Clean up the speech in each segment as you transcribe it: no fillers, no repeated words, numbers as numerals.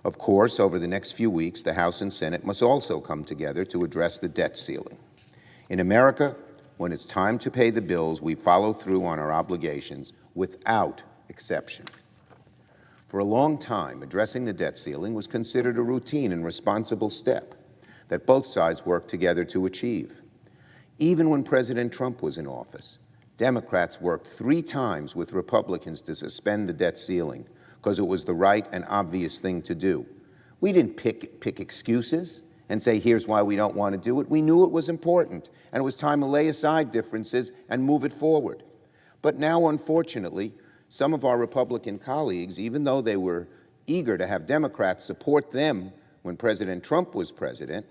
Of course, over the next few weeks, the House and Senate must also come together to address the debt ceiling. In America, when it's time to pay the bills, we follow through on our obligations without exception. For a long time, addressing the debt ceiling was considered a routine and responsible step that both sides worked together to achieve. Even when President Trump was in office, Democrats worked 3 times with Republicans to suspend the debt ceiling because it was the right and obvious thing to do. We didn't pick excuses and say, here's why we don't want to do it. We knew it was important, and it was time to lay aside differences and move it forward. But now, unfortunately, some of our Republican colleagues, even though they were eager to have Democrats support them when President Trump was president,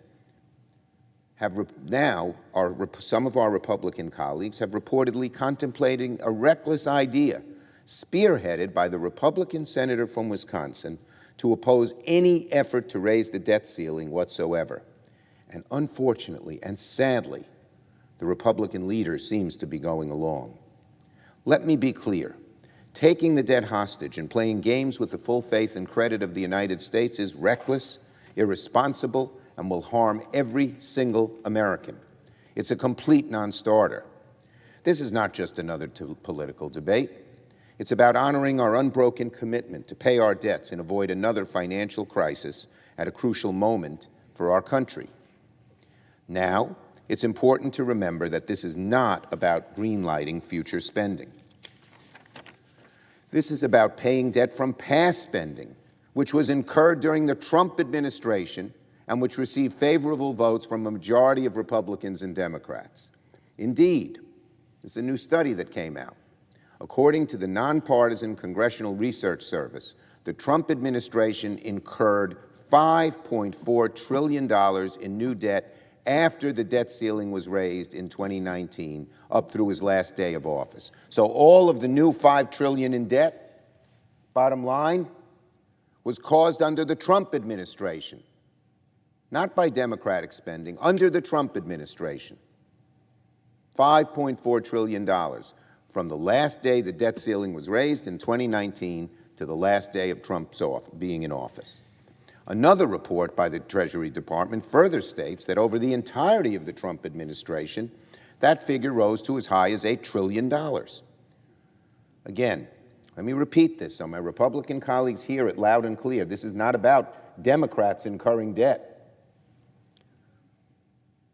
some of our Republican colleagues have reportedly contemplating a reckless idea, spearheaded by the Republican senator from Wisconsin, to oppose any effort to raise the debt ceiling whatsoever. And unfortunately and sadly, the Republican leader seems to be going along. Let me be clear. Taking the debt hostage and playing games with the full faith and credit of the United States is reckless, irresponsible, and will harm every single American. It's a complete non-starter. This is not just another political debate. It's about honoring our unbroken commitment to pay our debts and avoid another financial crisis at a crucial moment for our country. Now, it's important to remember that this is not about greenlighting future spending. This is about paying debt from past spending, which was incurred during the Trump administration and which received favorable votes from a majority of Republicans and Democrats. Indeed, there's a new study that came out. According to the Nonpartisan Congressional Research Service, the Trump administration incurred $5.4 trillion in new debt after the debt ceiling was raised in 2019, up through his last day of office. So all of the new $5 trillion in debt, bottom line, was caused under the Trump administration, not by Democratic spending, under the Trump administration. $5.4 trillion from the last day the debt ceiling was raised in 2019 to the last day of Trump's being in office. Another report by the Treasury Department further states that over the entirety of the Trump administration, that figure rose to as high as $8 trillion. Again, let me repeat this so my Republican colleagues hear it loud and clear. This is not about Democrats incurring debt.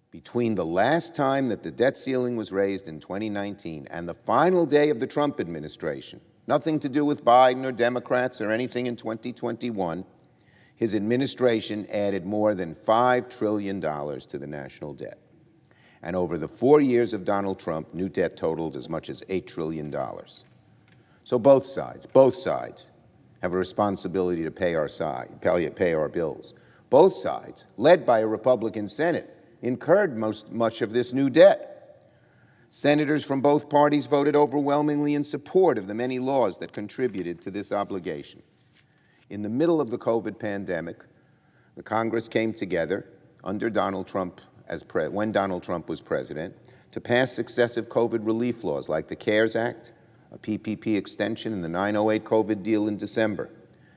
Between the last time that the debt ceiling was raised in 2019 and the final day of the Trump administration, nothing to do with Biden or Democrats or anything in 2021, his administration added more than $5 trillion to the national debt. And over the 4 years of Donald Trump, new debt totaled as much as $8 trillion. So both sides have a responsibility to pay our bills. Both sides, led by a Republican Senate, incurred much of this new debt. Senators from both parties voted overwhelmingly in support of the many laws that contributed to this obligation. In the middle of the COVID pandemic, the Congress came together under Donald Trump when Donald Trump was president to pass successive COVID relief laws like the CARES Act, a PPP extension, and the 908 COVID deal in December.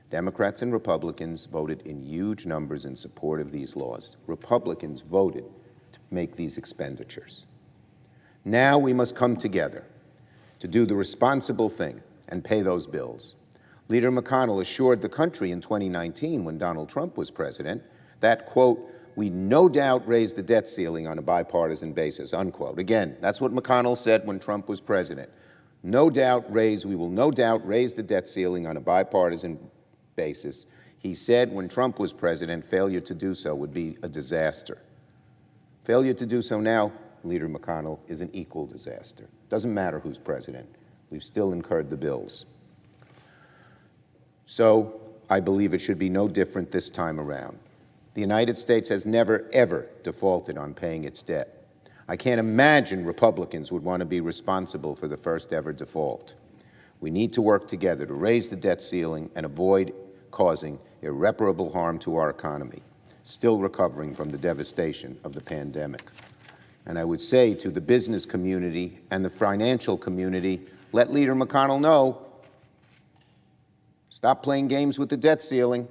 Democrats and Republicans voted in huge numbers in support of these laws. Republicans voted to make these expenditures. Now we must come together to do the responsible thing and pay those bills. Leader McConnell assured the country in 2019, when Donald Trump was president, that, quote, "we no doubt raised the debt ceiling on a bipartisan basis," unquote. Again, that's what McConnell said when Trump was president. We will no doubt raise the debt ceiling on a bipartisan basis. He said when Trump was president, failure to do so would be a disaster. Failure to do so now, Leader McConnell, is an equal disaster. Doesn't matter who's president. We've still incurred the bills. So I believe it should be no different this time around. The United States has never, ever defaulted on paying its debt. I can't imagine Republicans would want to be responsible for the first ever default. We need to work together to raise the debt ceiling and avoid causing irreparable harm to our economy, still recovering from the devastation of the pandemic. And I would say to the business community and the financial community, let Leader McConnell know, stop playing games with the debt ceiling.